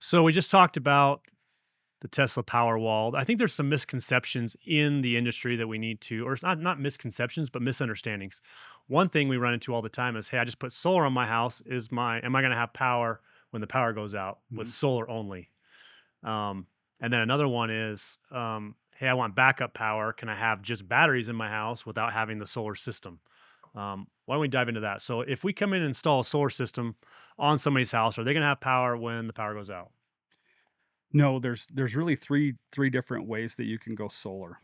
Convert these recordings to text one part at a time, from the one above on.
So we just talked about the Tesla Powerwall. I think there's some misconceptions in the industry that we need to, or it's not misconceptions, but misunderstandings. One thing we run into all the time is, hey, I just put solar on my house. Am I going to have power when the power goes out with Mhm. solar only? And then another one is, hey, I want backup power. Can I have just batteries in my house without having the solar system? Why don't we dive into that? So if we come in and install a solar system on somebody's house, are they going to have power when the power goes out? No, there's really three different ways that you can go solar.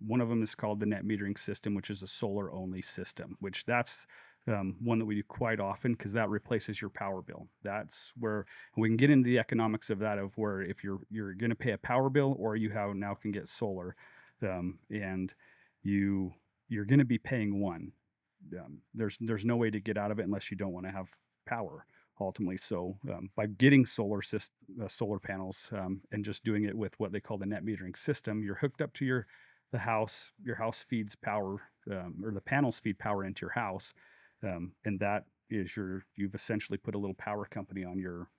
One of them is called the net metering system, which is a solar only system, which that's one that we do quite often because that replaces your power bill. That's where we can get into the economics of that, of where if you're going to pay a power bill or you have now can get solar, and you you're going to be paying one. There's no way to get out of it unless you don't want to have power ultimately. So by getting solar panels and just doing it with what they call the net metering system, you're hooked up to the house. Your house feeds power, or the panels feed power into your house, and that is you've essentially put a little power company on your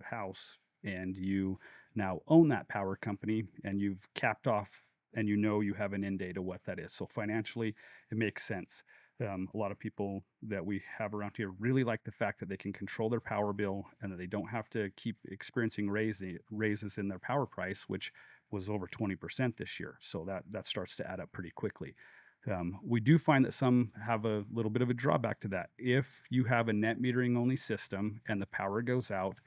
house, and you now own that power company, and you've capped off, and you have an end date of what that is. So financially, it makes sense. A lot of people that we have around here really like the fact that they can control their power bill and that they don't have to keep experiencing raises in their power price, which was over 20% this year. So that starts to add up pretty quickly. We do find that some have a little bit of a drawback to that. If you have a net metering only system and the power goes out,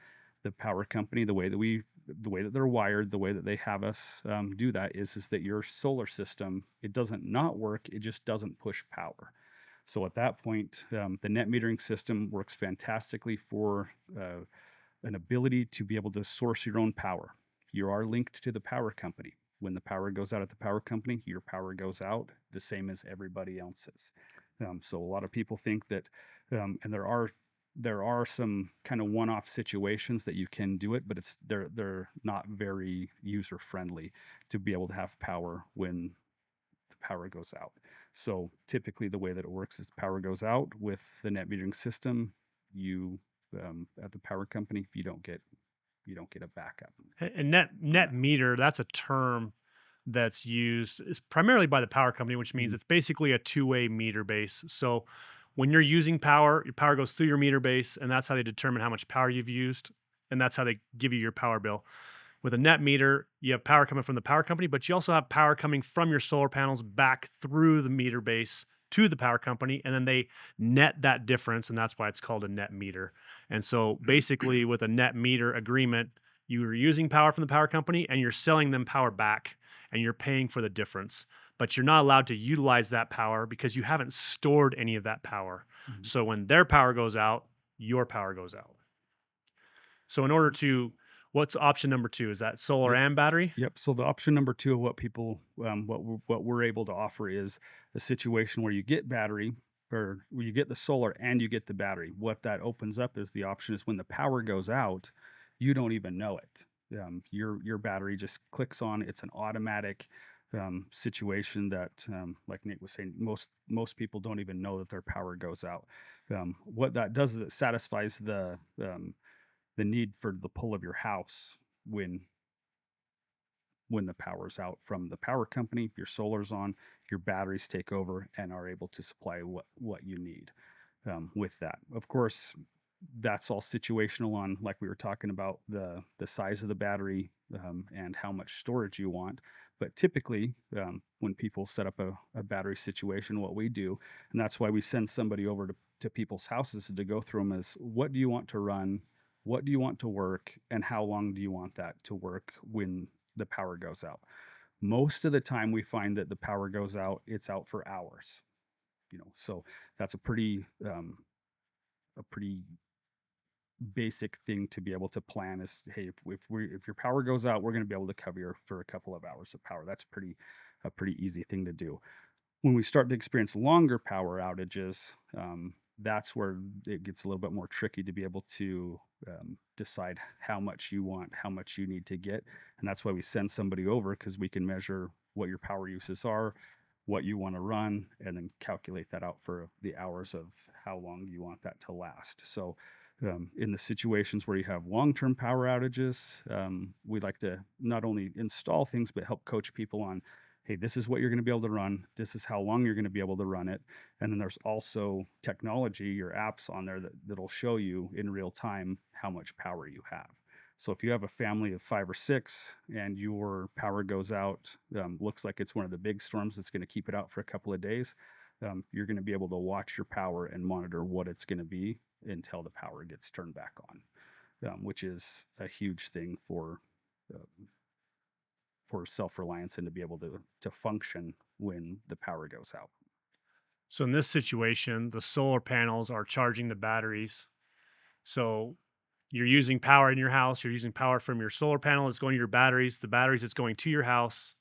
the power company, the way that they're wired, the way that they have us do that is that your solar system, it doesn't not work, it just doesn't push power. So at that point, the net metering system works fantastically for an ability to be able to source your own power. You are linked to the power company. When the power goes out at the power company, your power goes out the same as everybody else's. So a lot of people think that, and there are some kind of one-off situations that you can do it, but they're not very user friendly to be able to have power when the power goes out. So typically, the way that it works is the power goes out with the net metering system. You at the power company, you don't get a backup And from net that. meter, that's a term that's used is primarily by the power company, which means Mhm. it's basically a two-way meter base. So when you're using power, your power goes through your meter base, and that's how they determine how much power you've used, and that's how they give you your power bill. With a net meter, you have power coming from the power company, but you also have power coming from your solar panels back through the meter base to the power company, and then they net that difference, and that's why it's called a net meter. And so basically, with a net meter agreement, you're using power from the power company and you're selling them power back, and you're paying for the difference. But you're not allowed to utilize that power because you haven't stored any of that power. Mhm. So when their power goes out, your power goes out. So in order to, what's option number two? Is that solar Yep. and battery? Yep. So the option number two of what people, what we're able to offer is a situation where you get battery, or where you get the solar and you get the battery. What that opens up is the option is when the power goes out, you don't even know it. Your battery just clicks on. It's an automatic situation that, like Nate was saying, most people don't even know that their power goes out. What that does is it satisfies the need for the pull of your house when the power's out from the power company. If your solar's on, your batteries take over and are able to supply what you need with that. Of course, that's all situational on, like we were talking about, the size of the battery and how much storage you want. But typically, when people set up a battery situation, what we do, and that's why we send somebody over to people's houses to go through them, is what do you want to run, what do you want to work, and how long do you want that to work when the power goes out. Most of the time, we find that the power goes out, it's out for hours. So that's a pretty basic thing to be able to plan is, hey, if your power goes out, we're going to be able to cover you for a couple of hours of power. That's a pretty easy thing to do. When we start to experience longer power outages, that's where it gets a little bit more tricky to be able to decide how much you want, how much you need to get. And that's why we send somebody over, because we can measure what your power uses are, what you want to run, and then calculate that out for the hours of how long you want that to last. So In the situations where you have long-term power outages, we like to not only install things but help coach people on, hey, this is what you're going to be able to run. This is how long you're going to be able to run it. And then there's also technology or apps on there that'll show you in real time how much power you have. So if you have a family of 5 or 6 and your power goes out, looks like it's one of the big storms that's going to keep it out for a couple of days, you're going to be able to watch your power and monitor what it's going to be until the power gets turned back on, which is a huge thing for self-reliance and to be able to function when the power goes out. So in this situation, the solar panels are charging the batteries. So you're using power in your house, you're using power from your solar panel, it's going to your batteries, the batteries it's going to your house.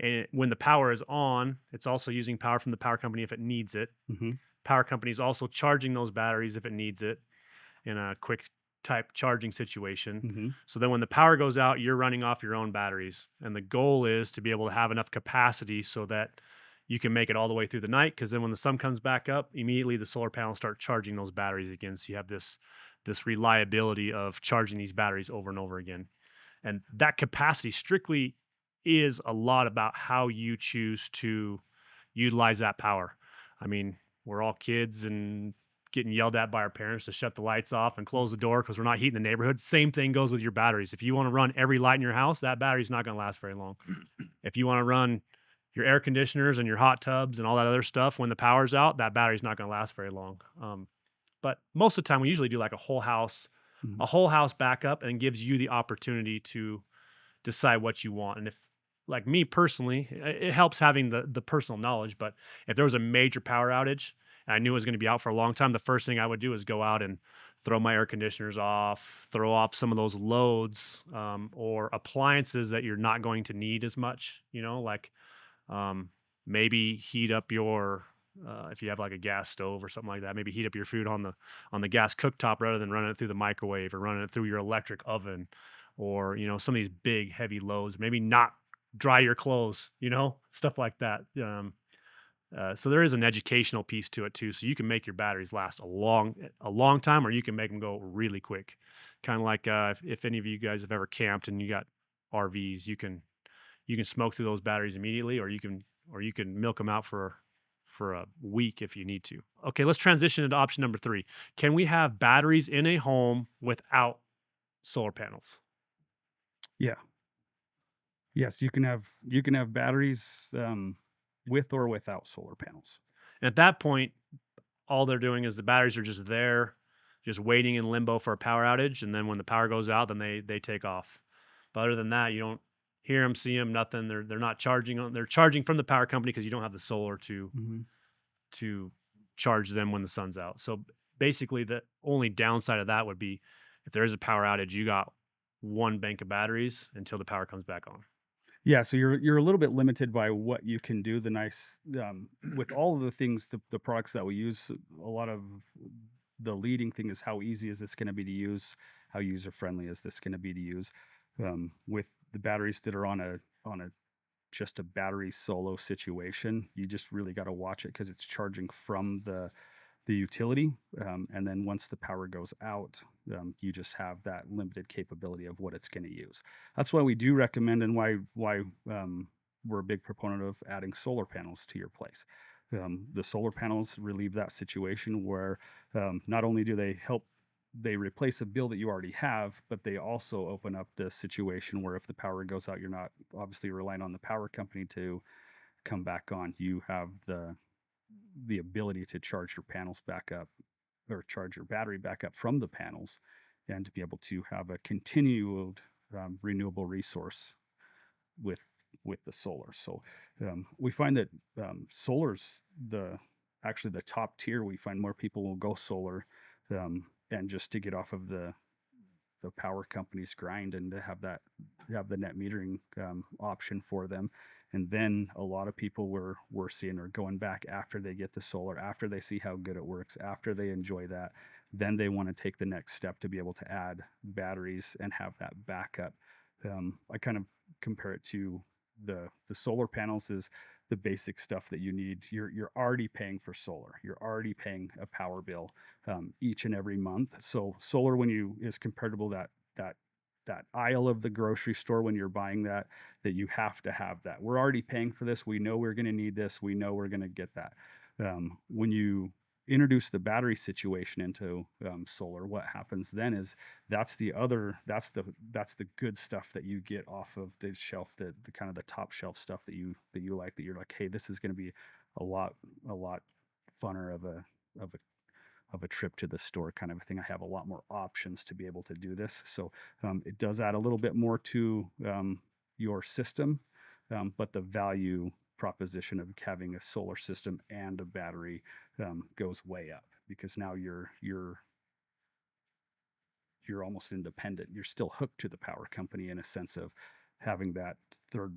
And when the power is on, it's also using power from the power company if it needs it. Hmm. Power company is also charging those batteries if it needs it in a quick type charging situation. Hmm. So then when the power goes out, you're running off your own batteries. And the goal is to be able to have enough capacity so that you can make it all the way through the night. Because then when the sun comes back up, immediately the solar panels start charging those batteries again. So you have this reliability of charging these batteries over and over again. And that capacity strictly is a lot about how you choose to utilize that power. I mean, we're all kids and getting yelled at by our parents to shut the lights off and close the door because we're not heating the neighborhood. Same thing goes with your batteries. If you want to run every light in your house, that battery's not going to last very long. If you want to run your air conditioners and your hot tubs and all that other stuff when the power's out, that battery's not going to last very long. But most of the time, we usually do like a whole house backup, and gives you the opportunity to decide what you want. And if, like me personally, it helps having the personal knowledge. But if there was a major power outage and I knew it was going to be out for a long time, the first thing I would do is go out and throw my air conditioners off, throw off some of those loads, or appliances that you're not going to need as much, like maybe heat up your if you have like a gas stove or something like that, maybe heat up your food on the gas cooktop rather than running it through the microwave or running it through your electric oven, or some of these big heavy loads. Maybe not dry your clothes, stuff like that. So there is an educational piece to it too. So you can make your batteries last a long time, or you can make them go really quick. Kind of like if any of you guys have ever camped and you got RVs, you can smoke through those batteries immediately, or you can milk them out for a week if you need to. Okay, let's transition into option number 3. Can we have batteries in a home without solar panels? Yeah. Yes, you can have batteries with or without solar panels. And at that point, all they're doing is the batteries are just there, just waiting in limbo for a power outage. And then when the power goes out, then they take off. But other than that, you don't hear them, see them, nothing. They're not charging. They're charging from the power company because you don't have the solar Hmm. to charge them when the sun's out. So basically, the only downside of that would be if there is a power outage, you got one bank of batteries until the power comes back on. Yeah, so you're a little bit limited by what you can do. The nice with all of the things, the products that we use, a lot of the leading thing is how easy is this going to be to use, how user friendly is this going to be to use. With the batteries that are on a just a battery solo situation, you just really got to watch it because it's charging from the utility, and then once the power goes out, you just have that limited capability of what it's going to use. That's why we do recommend, and why we're a big proponent of adding solar panels to your place. The solar panels relieve that situation where not only do they replace a bill that you already have, but they also open up the situation where if the power goes out, you're not obviously relying on the power company to come back on. You have the ability to charge your panels back up, or charge your battery back up from the panels, and to be able to have a continued renewable resource with the solar. So we find that solar's actually the top tier. We find more people will go solar, and just to get off of the power company's grind and to have the net metering option for them. And then a lot of people we're seeing are going back after they get the solar, after they see how good it works, after they enjoy that, then they want to take the next step to be able to add batteries and have that backup. I kind of compare it to the solar panels is the basic stuff that you need. You're already paying for solar. You're already paying a power bill each and every month. So solar, when you is comparable that that aisle of the grocery store when you're buying that you have to have that. We're already paying for this. We know we're going to need this. We know we're going to get that. When you introduce the battery situation into solar, what happens then is that's the good stuff that you get off of the shelf, the kind of the top shelf stuff that you like, that you're like, hey, this is going to be a lot funner of a trip to the store kind of a thing. I have a lot more options to be able to do this. So it does add a little bit more to your system, but the value proposition of having a solar system and a battery goes way up, because now you're almost independent. You're still hooked to the power company in a sense of having that third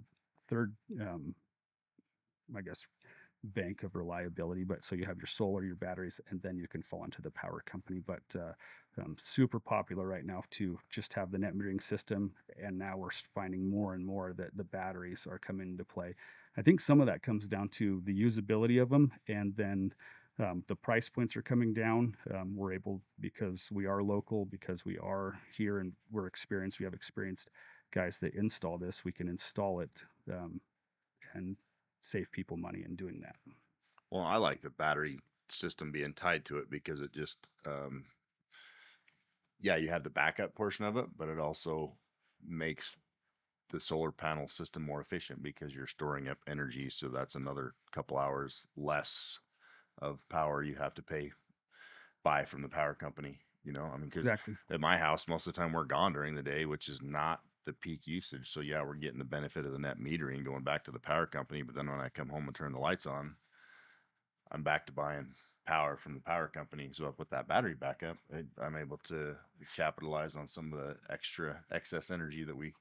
I guess bank of reliability. But so you have your solar, your batteries, and then you can fall into the power company. But super popular right now to just have the net metering system, and now we're finding more and more that the batteries are coming into play. I think some of that comes down to the usability of them, and then the price points are coming down. We're able, because we are local, because we are here and we're experienced, we have experienced guys that install this, we can install it and save people money in doing that. Well, I like the battery system being tied to it because it just, yeah, you have the backup portion of it, but it also makes the solar panel system more efficient because you're storing up energy. So that's another couple hours less of power you have to buy from the power company. I mean, because Exactly. at my house, most of the time we're gone during the day, which is not the peak usage. So yeah, we're getting the benefit of the net metering going back to the power company. But then when I come home and turn the lights on, I'm back to buying power from the power company. So I put that battery back up, I'm able to capitalize on some of the excess energy that we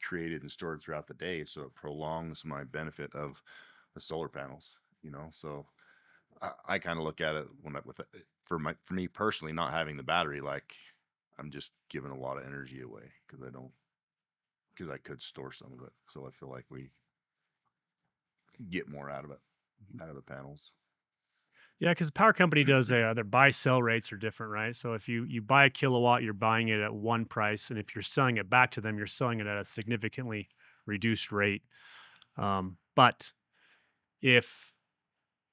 created and stored throughout the day. So it prolongs my benefit of the solar panels. So I kind of look at it for me personally, not having the battery, like I'm just giving a lot of energy away because I could store some of it. So I feel like we get more out of it, out of the panels. Yeah, because the power company does their buy sell rates are different, right? So if you buy a kilowatt, you're buying it at one price, and if you're selling it back to them, you're selling it at a significantly reduced rate. But if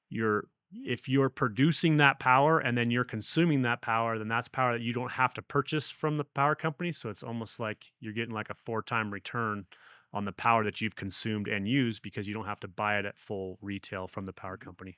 you're producing that power and then you're consuming that power, then that's power that you don't have to purchase from the power company. So it's almost like you're getting like a 4-time return on the power that you've consumed and used because you don't have to buy it at full retail from the power company.